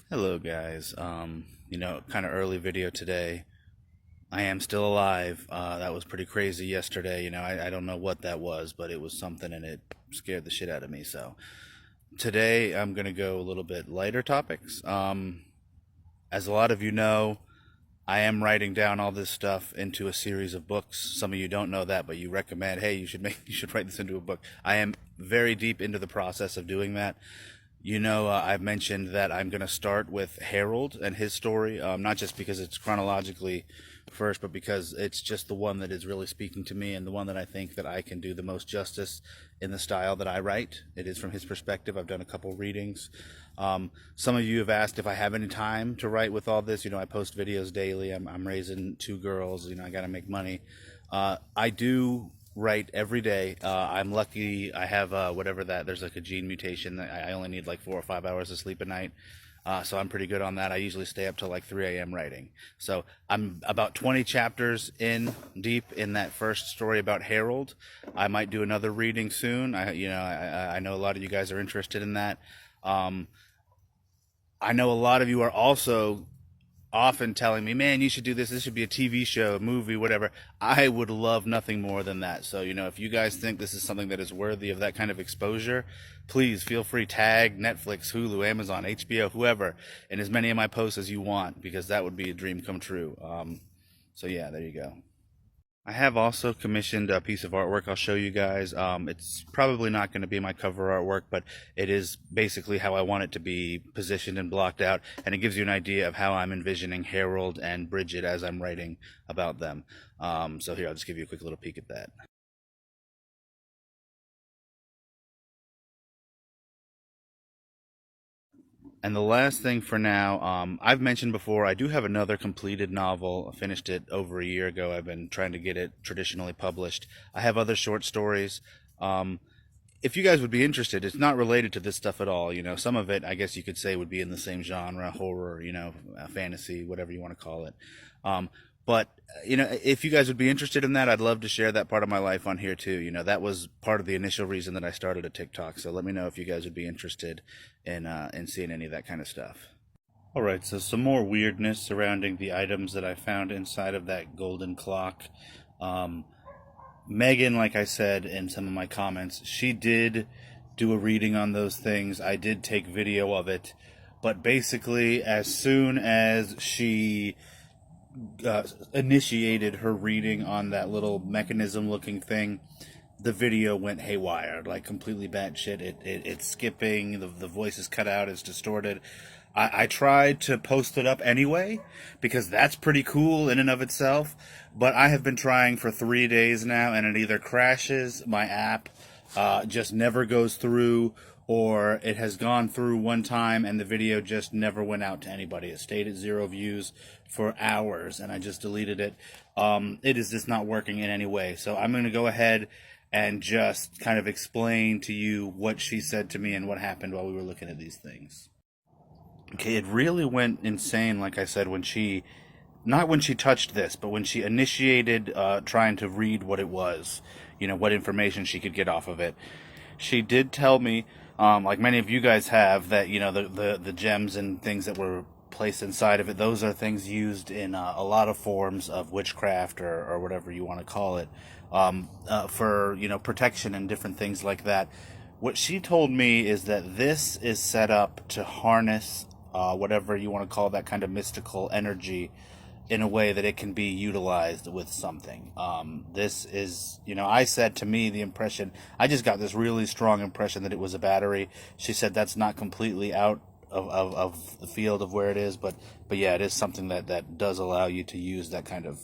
Hello, guys. Kind of early video today. I am still alive. That was pretty crazy yesterday. I don't know what that was, but it was something and it scared the shit out of me. So today I'm going to go a little bit lighter topics. As a lot of you know, I am writing down all this stuff into a series of books. Some of you don't know that, but you recommend, hey, you should write this into a book. I am very deep into the process of doing that. I've mentioned that I'm going to start with Harold and his story, not just because it's chronologically first, but because it's just the one that is really speaking to me and the one that I think that I can do the most justice in the style that I write. It is from his perspective. I've done a couple readings. Some of you have asked if I have any time to write with all this. I post videos daily. I'm raising two girls. I got to make money. I do write every day. I'm lucky I have there's like a gene mutation that I only need like 4 or 5 hours of sleep a night. So I'm pretty good on that. I usually stay up till like 3 a.m. writing. So I'm about 20 chapters in deep in that first story about Harold. I might do another reading soon. I know a lot of you guys are interested in that. I know a lot of you are also often telling me, man, you should do this. This should be a TV show, a movie, whatever. I would love nothing more than that. So, if you guys think this is something that is worthy of that kind of exposure, please feel free, tag Netflix, Hulu, Amazon, HBO, whoever, in as many of my posts as you want, because that would be a dream come true. So yeah, there you go. I have also commissioned a piece of artwork I'll show you guys. It's probably not going to be my cover artwork, but it is basically how I want it to be positioned and blocked out, and it gives you an idea of how I'm envisioning Harold and Bridget as I'm writing about them. So here, I'll just give you a quick little peek at that. And the last thing for now, I've mentioned before, I do have another completed novel. I finished it over a year ago. I've been trying to get it traditionally published. I have other short stories. If you guys would be interested, it's not related to this stuff at all. Some of it, I guess you could say, would be in the same genre, horror, fantasy, whatever you want to call it. But if you guys would be interested in that, I'd love to share that part of my life on here too. That was part of the initial reason that I started a TikTok. So let me know if you guys would be interested in seeing any of that kind of stuff. All right, so some more weirdness surrounding the items that I found inside of that golden clock. Um, Megan, like I said in some of my comments, she did do a reading on those things. I did take video of it, but basically, as soon as she initiated her reading on that little mechanism looking thing, the video went haywire, like completely batshit. It's skipping, the voice is cut out, it's distorted. I tried to post it up anyway because that's pretty cool in and of itself, but I have been trying for 3 days now, and it either crashes, my app just never goes through, or it has gone through one time and the video just never went out to anybody. It stayed at 0 views for hours, and I just deleted it. It is just not working in any way. So I'm going to go ahead and just kind of explain to you what she said to me and what happened while we were looking at these things. Okay, it really went insane, like I said, not when she touched this, but when she initiated trying to read what it was, what information she could get off of it. She did tell me, like many of you guys have, that, the gems and things that were placed inside of it, those are things used in a lot of forms of witchcraft or whatever you want to call it, for, protection and different things like that. What she told me is that this is set up to harness whatever you want to call that kind of mystical energy in a way that it can be utilized with something. This is, I said, to me, the impression, I just got this really strong impression that it was a battery. She said that's not completely out of the field of where it is, but yeah, it is something that does allow you to use that kind of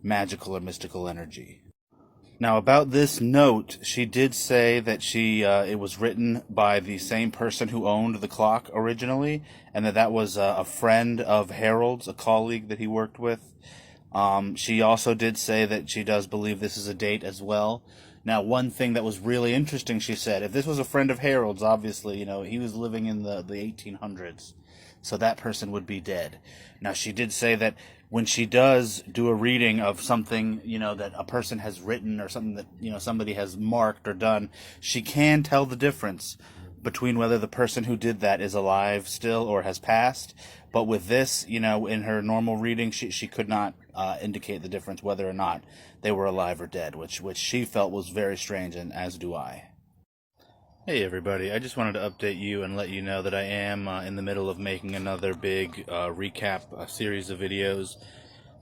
magical or mystical energy. Now, about this note, she did say that it was written by the same person who owned the clock originally, and that was a friend of Harold's, a colleague that he worked with. She also did say that she does believe this is a date as well. Now, one thing that was really interesting, she said, if this was a friend of Harold's, obviously, he was living in the 1800s, so that person would be dead. Now, she did say that when she does do a reading of something, that a person has written or something that, somebody has marked or done, she can tell the difference between whether the person who did that is alive still or has passed. But with this, you know, in her normal reading, she could not indicate the difference whether or not they were alive or dead, which she felt was very strange, and as do I. Hey everybody, I just wanted to update you and let you know that I am in the middle of making another big recap series of videos,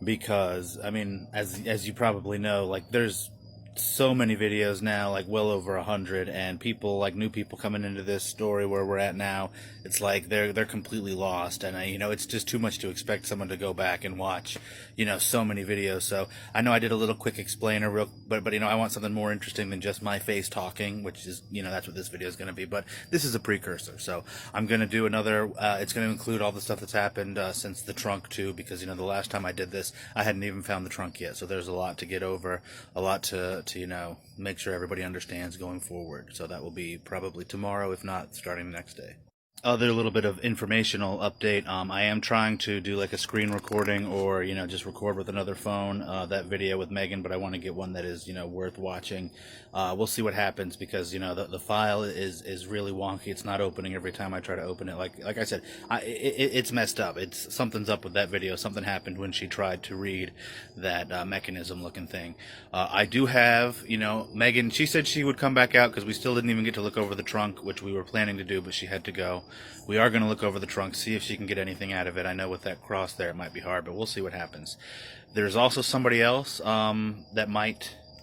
because, I mean, as you probably know, like, there's so many videos now, like well over 100, and people, like new people coming into this story where we're at now, it's like they're completely lost, and you know, it's just too much to expect someone to go back and watch, you know, so many videos. So I know I did a little quick explainer, but you know, I want something more interesting than just my face talking, which is, you know, that's what this video is going to be. But this is a precursor, so I'm going to do another. It's going to include all the stuff that's happened since the trunk too, because, you know, the last time I did this, I hadn't even found the trunk yet, so there's a lot to get over, a lot to you know, make sure everybody understands going forward. So that will be probably tomorrow, if not starting the next day. Other little bit of informational update. I am trying to do like a screen recording, or, you know, just record with another phone that video with Megan, but I want to get one that is, you know, worth watching. We'll see what happens, because, you know, the file is really wonky. It's not opening every time I try to open it. Like I said, it's messed up. Something's up with that video. Something happened when she tried to read that mechanism looking thing. I do have, you know, Megan, she said she would come back out, because we still didn't even get to look over the trunk, which we were planning to do, but she had to go. We are going to look over the trunk, see if she can get anything out of it. I know with that cross there, it might be hard, but we'll see what happens. There's also somebody else that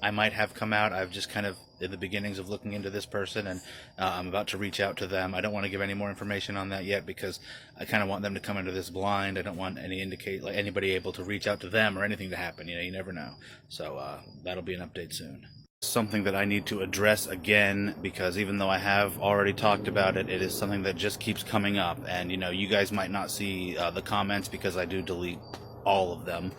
I might have come out. I've just kind of in the beginnings of looking into this person, and I'm about to reach out to them. I don't want to give any more information on that yet, because I kind of want them to come into this blind. I don't want anybody able to reach out to them or anything to happen. You know, you never know. So that'll be an update soon. Something that I need to address again, because even though I have already talked about it, it is something that just keeps coming up. And, you know, you guys might not see the comments, because I do delete all of them,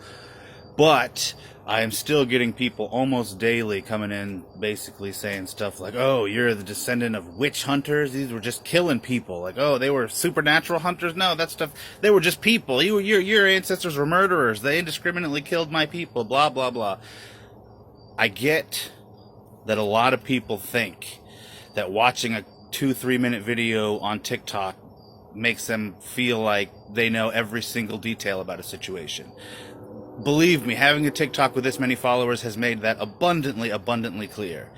but I am still getting people almost daily coming in basically saying stuff like, oh, you're the descendant of witch hunters, these were just killing people, like, oh, they were supernatural hunters. No, that stuff, they were just people. Your ancestors were murderers, they indiscriminately killed my people, blah blah blah. I get that a lot of people think that watching a 2-3 minute video on TikTok makes them feel like they know every single detail about a situation. Believe me, having a TikTok with this many followers has made that abundantly clear.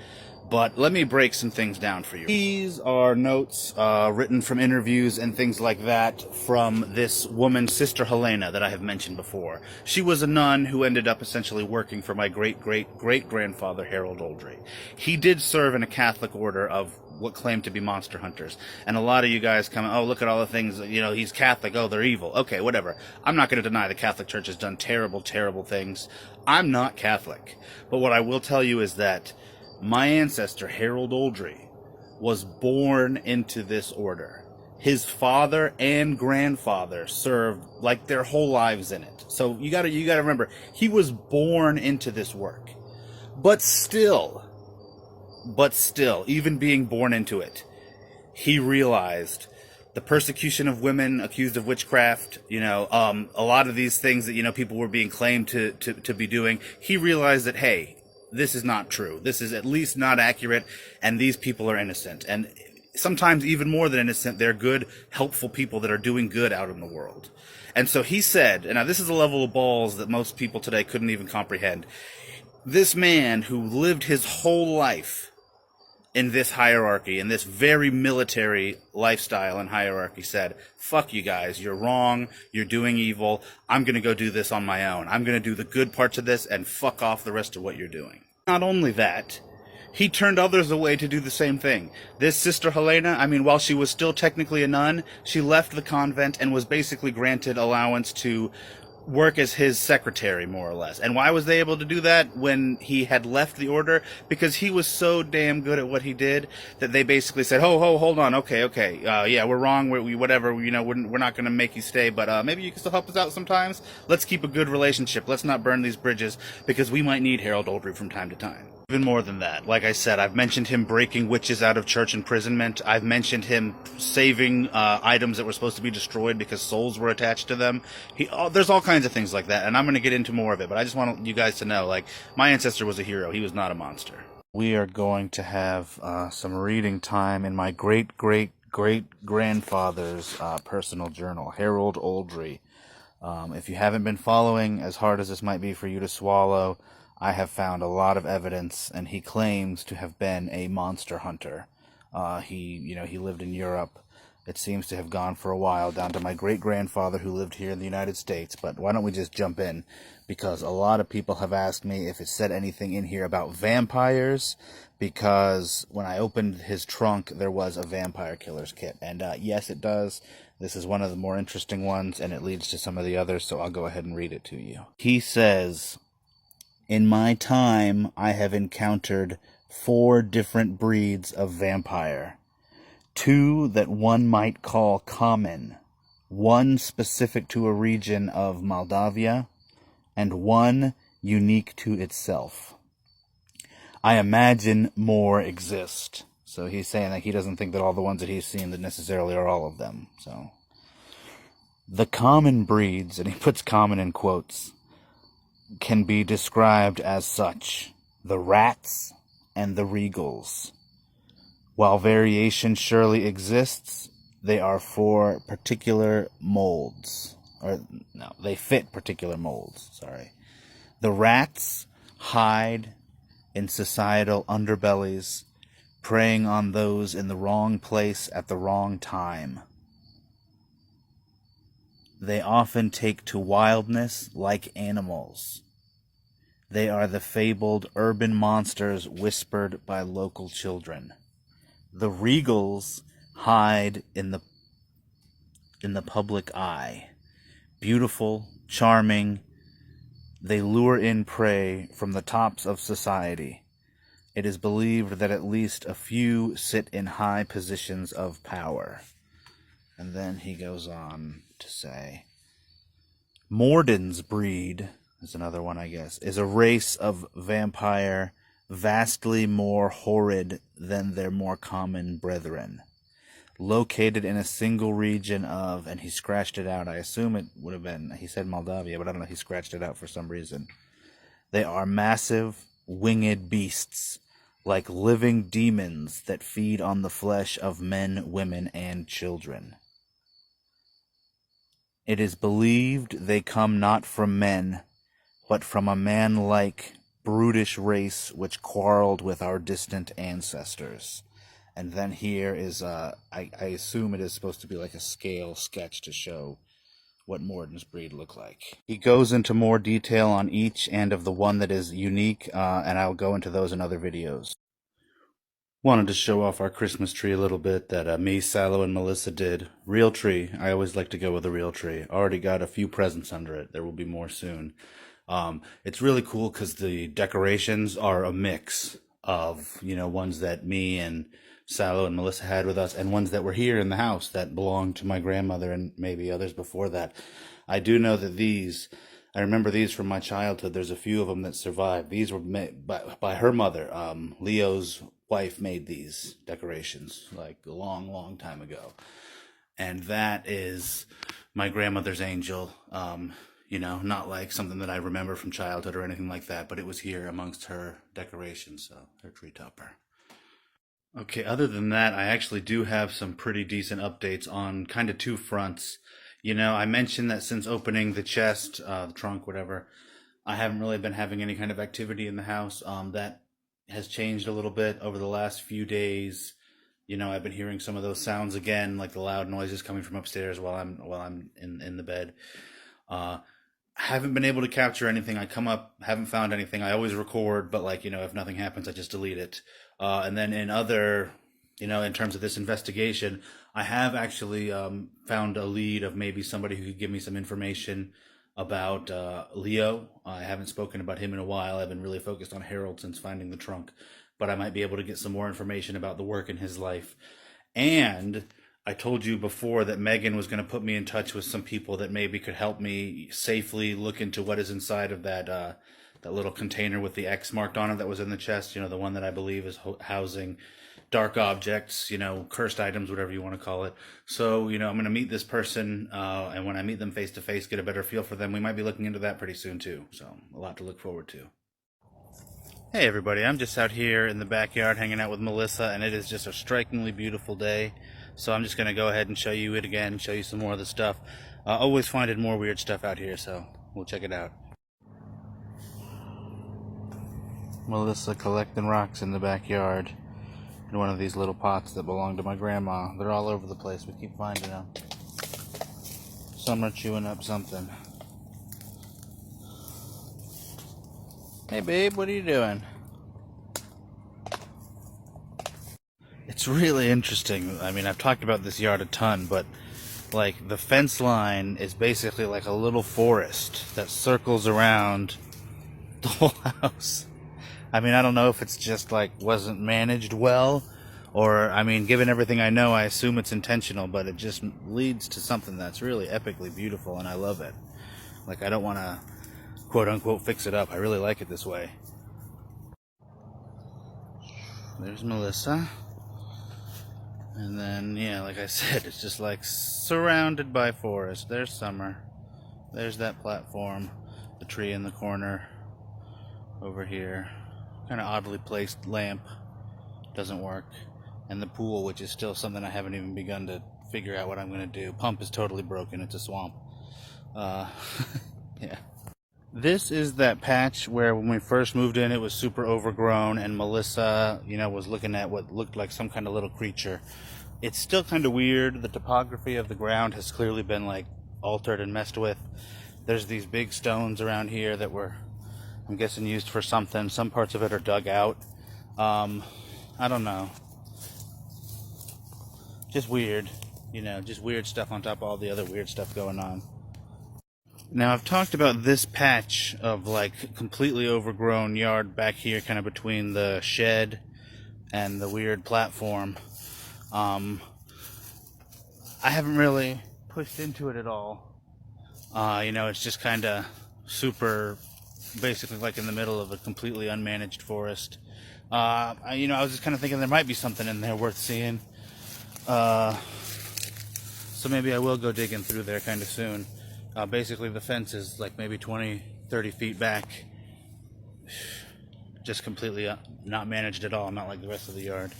But let me break some things down for you. These are notes written from interviews and things like that from this woman, Sister Helena, that I have mentioned before. She was a nun who ended up essentially working for my great-great-great-grandfather, Harold Oldry. He did serve in a Catholic order of what claimed to be monster hunters. And a lot of you guys come, oh, look at all the things, you know, he's Catholic, oh, they're evil. Okay, whatever. I'm not going to deny the Catholic Church has done terrible, terrible things. I'm not Catholic. But what I will tell you is that my ancestor, Harold Oldry, was born into this order. His father and grandfather served like their whole lives in it. So you gotta remember, he was born into this work. But still, even being born into it, he realized the persecution of women accused of witchcraft, you know, a lot of these things that, you know, people were being claimed to be doing. He realized that, hey, this is not true. This is at least not accurate, and these people are innocent. And sometimes even more than innocent, they're good, helpful people that are doing good out in the world. And so he said, and now this is a level of balls that most people today couldn't even comprehend. This man who lived his whole life in this hierarchy, in this very military lifestyle and hierarchy, said, fuck you guys, you're wrong, you're doing evil, I'm going to go do this on my own. I'm going to do the good parts of this and fuck off the rest of what you're doing. Not only that, he turned others away to do the same thing. This Sister Helena, I mean, while she was still technically a nun, she left the convent and was basically granted allowance to work as his secretary, more or less. And why was they able to do that when he had left the order? Because he was so damn good at what he did that they basically said, hold on, okay, yeah, we're wrong, we whatever, you know, we're not going to make you stay, but maybe you can still help us out sometimes. Let's keep a good relationship. Let's not burn these bridges, because we might need Harold Oldry from time to time. Even more than that, like I said, I've mentioned him breaking witches out of church imprisonment. I've mentioned him saving items that were supposed to be destroyed because souls were attached to them. There's all kinds of things like that, and I'm going to get into more of it, but I just want you guys to know, like, my ancestor was a hero. He was not a monster. We are going to have some reading time in my great-great-great-grandfather's personal journal, Harold Oldry. If you haven't been following, as hard as this might be for you to swallow, I have found a lot of evidence, and he claims to have been a monster hunter. He lived in Europe. It seems to have gone for a while down to my great-grandfather who lived here in the United States. But why don't we just jump in? Because a lot of people have asked me if it said anything in here about vampires, because when I opened his trunk, there was a vampire killer's kit. And yes, it does. This is one of the more interesting ones, and it leads to some of the others, so I'll go ahead and read it to you. He says, "In my time, I have encountered 4 different breeds of vampire. 2 that one might call common, 1 specific to a region of Moldavia, and 1 unique to itself. I imagine more exist." So he's saying that he doesn't think that all the ones that he's seen that necessarily are all of them. So the common breeds, and he puts common in quotes, can be described as such: the rats and the regals. While variation surely exists, they are for particular molds. They fit particular molds, sorry. The rats hide in societal underbellies, preying on those in the wrong place at the wrong time. They often take to wildness like animals. They are the fabled urban monsters whispered by local children. The regals hide in the public eye. Beautiful, charming, they lure in prey from the tops of society. It is believed that at least a few sit in high positions of power. And then he goes on to say, Morden's breed, is another one I guess, is a race of vampire vastly more horrid than their more common brethren. Located in a single region of, and he scratched it out, I assume it would have been, he said Moldavia, but I don't know, he scratched it out for some reason. They are massive, winged beasts, like living demons that feed on the flesh of men, women, and children. It is believed they come not from men, but from a man-like, brutish race which quarreled with our distant ancestors. And then here is, I assume it is supposed to be like a scale sketch to show what Morden's breed look like. He goes into more detail on each and of the one that is unique, and I'll go into those in other videos. Wanted to show off our Christmas tree a little bit that me, Sallow, and Melissa did. Real tree. I always like to go with a real tree. Already got a few presents under it. There will be more soon. It's really cool because the decorations are a mix of, ones that me and Sallow and Melissa had with us, and ones that were here in the house that belonged to my grandmother and maybe others before that. I do know that I remember these from my childhood. There's a few of them that survived. These were made by her mother. Leo's wife made these decorations like a long, long time ago. And that is my grandmother's angel. Not like something that I remember from childhood or anything like that, but it was here amongst her decorations, so her tree topper. Okay, other than that, I actually do have some pretty decent updates on kind of 2 fronts. I mentioned that since opening the chest, the trunk, whatever, I haven't really been having any kind of activity in the house. That has changed a little bit over the last few days. I've been hearing some of those sounds again, like the loud noises coming from upstairs while I'm in the bed. Haven't been able to capture anything. I come up, haven't found anything. I always record, but if nothing happens, I just delete it. And then in terms of this investigation, I have actually found a lead of maybe somebody who could give me some information about Leo. I haven't spoken about him in a while. I've been really focused on Harold since finding the trunk, but I might be able to get some more information about the work in his life. And I told you before that Megan was going to put me in touch with some people that maybe could help me safely look into what is inside of that little container with the X marked on it that was in the chest, the one that I believe is housing dark objects, cursed items, whatever you want to call it. So, I'm going to meet this person, and when I meet them face to face, get a better feel for them. We might be looking into that pretty soon too. So, a lot to look forward to. Hey everybody, I'm just out here in the backyard hanging out with Melissa, and it is just a strikingly beautiful day. So I'm just going to go ahead and show you it again, show you some more of the stuff. Always finding more weird stuff out here, so we'll check it out. Melissa collecting rocks in the backyard in one of these little pots that belong to my grandma. They're all over the place, we keep finding them. Some are chewing up something. Hey babe, what are you doing? It's really interesting. I mean, I've talked about this yard a ton, but like the fence line is basically like a little forest that circles around the whole house. I mean, I don't know if it's just like wasn't managed well, or I mean, given everything I know, I assume it's intentional, but it just leads to something that's really epically beautiful, and I love it. Like, I don't want to quote unquote fix it up. I really like it this way. There's Melissa. And then, yeah, like I said, it's just like surrounded by forest. There's Summer. There's that platform. The tree in the corner over here. Kind of oddly placed lamp. Doesn't work. And the pool, which is still something I haven't even begun to figure out what I'm going to do. Pump is totally broken. It's a swamp. Yeah. This is that patch where when we first moved in, it was super overgrown, and Melissa, was looking at what looked like some kind of little creature. It's still kind of weird. The topography of the ground has clearly been, like, altered and messed with. There's these big stones around here that were, I'm guessing, used for something. Some parts of it are dug out. I don't know. Just weird. Just weird stuff on top of all the other weird stuff going on. Now, I've talked about this patch of, like, completely overgrown yard back here, kind of between the shed and the weird platform. I haven't really pushed into it at all. It's just kind of super, basically like in the middle of a completely unmanaged forest. I was just kind of thinking there might be something in there worth seeing. So maybe I will go digging through there kind of soon. Basically, the fence is like maybe 20, 30 feet back. Just completely not managed at all, not like the rest of the yard.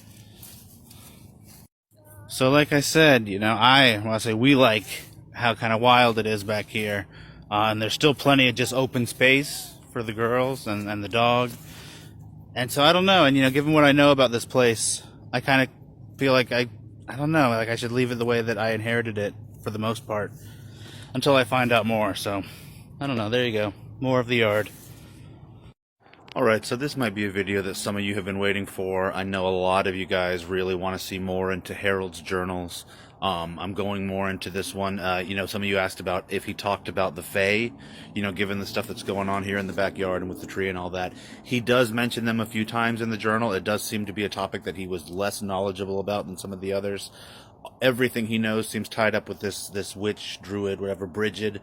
So like I said, we like how kind of wild it is back here. And there's still plenty of just open space for the girls and the dog. And so I don't know, and given what I know about this place, I kind of feel like I don't know, like I should leave it the way that I inherited it for the most part. Until I find out more, so I don't know. There you go. More of the yard. Alright, so this might be a video that some of you have been waiting for. I know a lot of you guys really want to see more into Harold's journals. I'm going more into this one. Some of you asked about if he talked about the Fae, given the stuff that's going on here in the backyard and with the tree and all that. He does mention them a few times in the journal. It does seem to be a topic that he was less knowledgeable about than some of the others. Everything he knows seems tied up with this witch, druid, whatever, Bridget.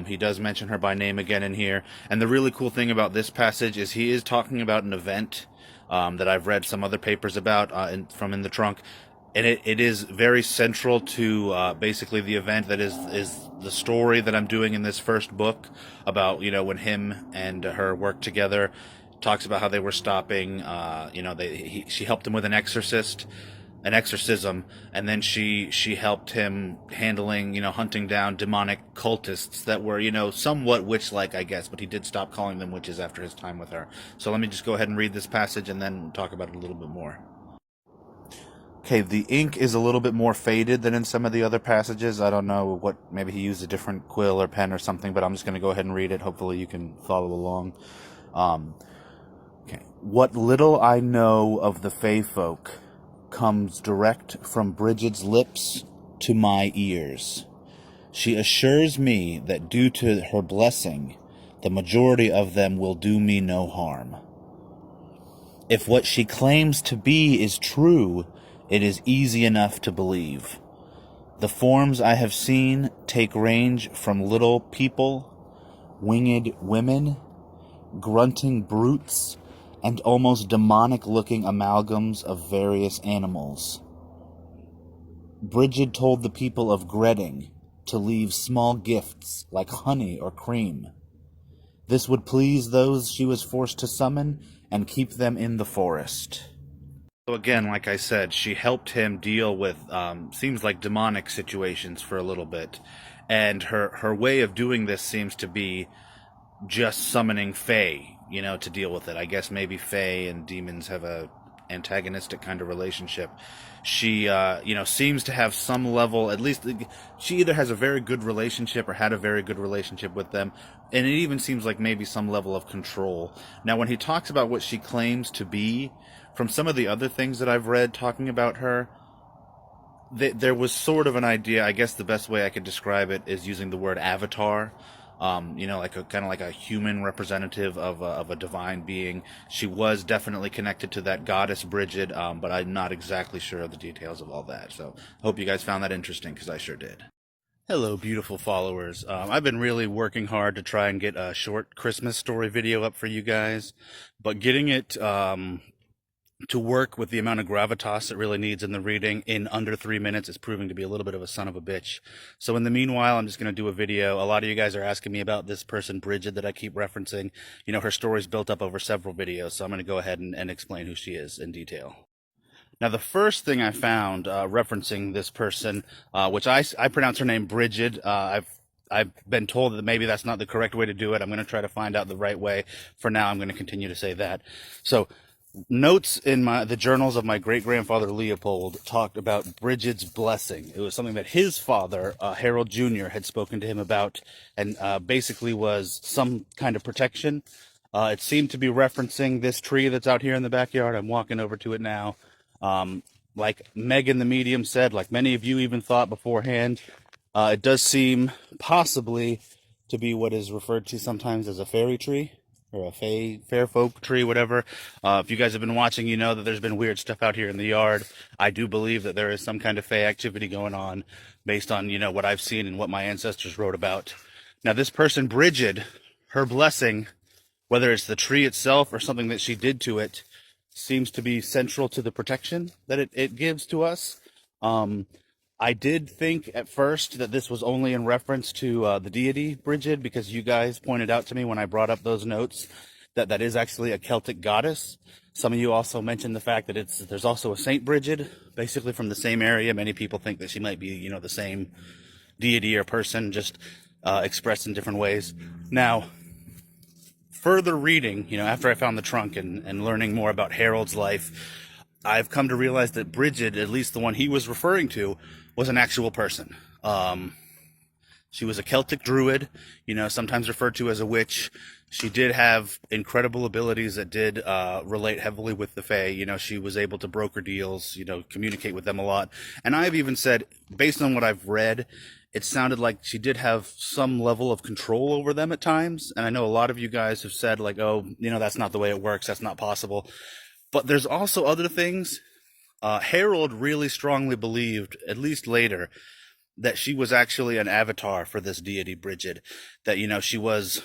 He does mention her by name again in here. And the really cool thing about this passage is he is talking about an event that I've read some other papers about from In the Trunk. And it is very central to basically the event that is the story that I'm doing in this first book about, when him and her worked together. Talks about how they were stopping, she helped him with an exorcism, and then she helped him handling, hunting down demonic cultists that were, somewhat witch-like, I guess, but he did stop calling them witches after his time with her. So let me just go ahead and read this passage and then talk about it a little bit more. Okay, the ink is a little bit more faded than in some of the other passages. I don't know maybe he used a different quill or pen or something, but I'm just going to go ahead and read it. Hopefully you can follow along. Okay. What little I know of the Fae folk comes direct from Bridget's lips to my ears. She assures me that due to her blessing, the majority of them will do me no harm. If what she claims to be is true, it is easy enough to believe. The forms I have seen take range from little people, winged women, grunting brutes, and almost demonic-looking amalgams of various animals. Bridget told the people of Gredding to leave small gifts like honey or cream. This would please those she was forced to summon and keep them in the forest. So again, like I said, she helped him deal with seems like demonic situations for a little bit, and her way of doing this seems to be just summoning Fae, to deal with it. I guess maybe Fae and demons have a antagonistic kind of relationship. She, seems to have some level, at least she either has a very good relationship or had a very good relationship with them, and it even seems like maybe some level of control. Now, when he talks about what she claims to be, from some of the other things that I've read talking about her, there was sort of an idea. I guess the best way I could describe it is using the word avatar. Like a kind of like a human representative of a divine being. She was definitely connected to that goddess Bridget, but I'm not exactly sure of the details of all that. So I hope you guys found that interesting, because I sure did. Hello, beautiful followers. I've been really working hard to try and get a short Christmas story video up for you guys, but getting it to work with the amount of gravitas it really needs in the reading in under 3 minutes is proving to be a little bit of a son of a bitch. So in the meanwhile, I'm just going to do a video. A lot of you guys are asking me about this person, Bridget, that I keep referencing. Her story's built up over several videos, so I'm going to go ahead and explain who she is in detail. Now, the first thing I found referencing this person, which I pronounce her name Bridget. I've been told that maybe that's not the correct way to do it. I'm going to try to find out the right way. For now, I'm going to continue to say that. So, notes in the journals of my great-grandfather Leopold talked about Bridget's blessing. It was something that his father, Harold Jr., had spoken to him about, and basically was some kind of protection. It seemed to be referencing this tree that's out here in the backyard. I'm walking over to it now. Like Megan the Medium said, like many of you even thought beforehand, it does seem possibly to be what is referred to sometimes as a fairy tree, or a fair folk tree, whatever. If you guys have been watching, you know that there's been weird stuff out here in the yard. I do believe that there is some kind of fae activity going on based on, what I've seen and what my ancestors wrote about. Now, this person, Bridget, her blessing, whether it's the tree itself or something that she did to it, seems to be central to the protection that it gives to us. I did think at first that this was only in reference to the deity Bridget, because you guys pointed out to me when I brought up those notes that is actually a Celtic goddess. Some of you also mentioned the fact that there's also a Saint Bridget, basically from the same area. Many people think that she might be, the same deity or person, just expressed in different ways. Now, further reading, after I found the trunk and learning more about Harold's life, I've come to realize that Bridget, at least the one he was referring to, was an actual person. She was a Celtic druid, sometimes referred to as a witch. She did have incredible abilities that did relate heavily with the Fae. She was able to broker deals, communicate with them a lot. And I've even said, based on what I've read, it sounded like she did have some level of control over them at times. And I know a lot of you guys have said, like, oh, that's not the way it works. That's not possible. But there's also other things. Harold really strongly believed, at least later, that she was actually an avatar for this deity Bridget. That, she was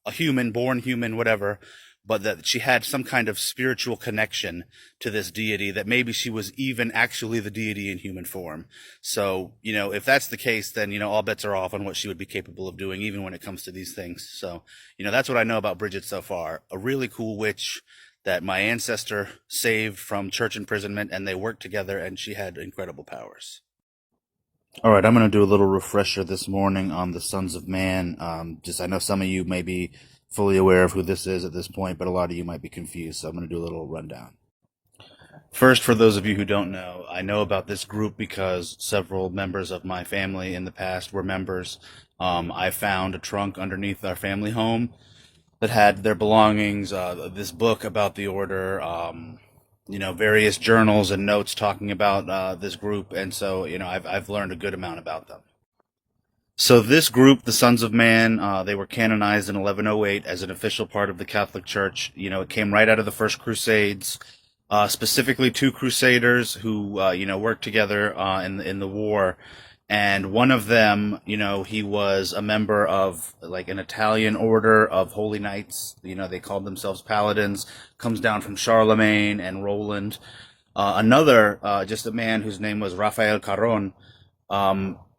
a human, born human, whatever, but that she had some kind of spiritual connection to this deity, that maybe she was even actually the deity in human form. So, if that's the case, then, all bets are off on what she would be capable of doing, even when it comes to these things. So, that's what I know about Bridget so far. A really cool witch that my ancestor saved from church imprisonment, and they worked together, and she had incredible powers. All right, I'm going to do a little refresher this morning on the Sons of Man. I know some of you may be fully aware of who this is at this point, but a lot of you might be confused, so I'm going to do a little rundown. First, for those of you who don't know, I know about this group because several members of my family in the past were members. I found a trunk underneath our family home that had their belongings, this book about the order, various journals and notes talking about this group, and so, I've learned a good amount about them. So this group, the Sons of Man, they were canonized in 1108 as an official part of the Catholic Church. It came right out of the First Crusades, specifically two crusaders who, worked together in the war. And one of them, he was a member of like an Italian order of holy knights. They called themselves paladins. Comes down from Charlemagne and Roland. Another, just a man whose name was Rafael Caron,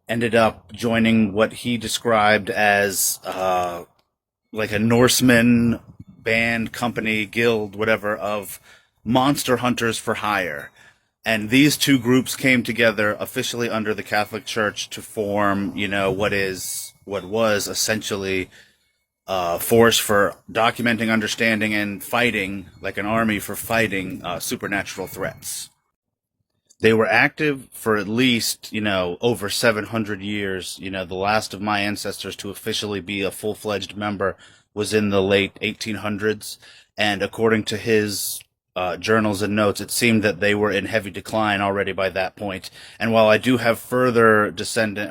ended up joining what he described as like a Norseman band, company, guild, whatever, of monster hunters for hire. And these two groups came together officially under the Catholic Church to form, what was essentially a force for documenting, understanding, and fighting, like an army for fighting supernatural threats. They were active for at least, over 700 years. The last of my ancestors to officially be a full fledged member was in the late 1800s. And according to his journals and notes, it seemed that they were in heavy decline already by that point. And while I do have further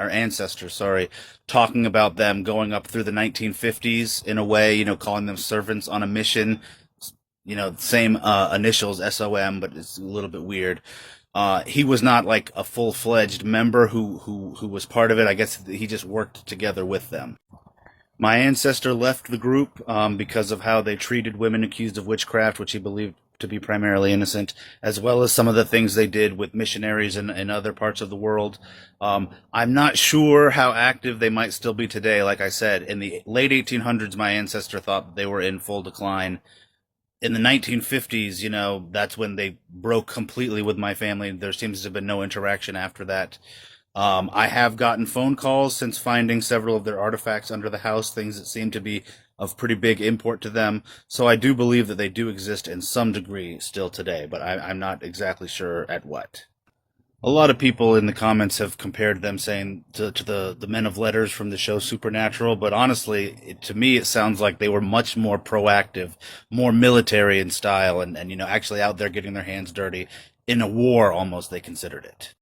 ancestors, sorry, talking about them going up through the 1950s in a way, calling them servants on a mission, same initials, SOM, but it's a little bit weird. He was not like a full-fledged member who was part of it. I guess he just worked together with them. My ancestor left the group because of how they treated women accused of witchcraft, which he believed to be primarily innocent, as well as some of the things they did with missionaries in other parts of the world. I'm not sure how active they might still be today. Like I said, in the late 1800s, my ancestor thought they were in full decline. In the 1950s, that's when they broke completely with my family. There seems to have been no interaction after that. I have gotten phone calls since finding several of their artifacts under the house, things that seem to be of pretty big import to them. So I do believe that they do exist in some degree still today, but I'm not exactly sure at what. A lot of people in the comments have compared them, saying to the men of letters from the show Supernatural, but honestly, to me, it sounds like they were much more proactive, more military in style, and actually out there getting their hands dirty in a war almost. They considered it.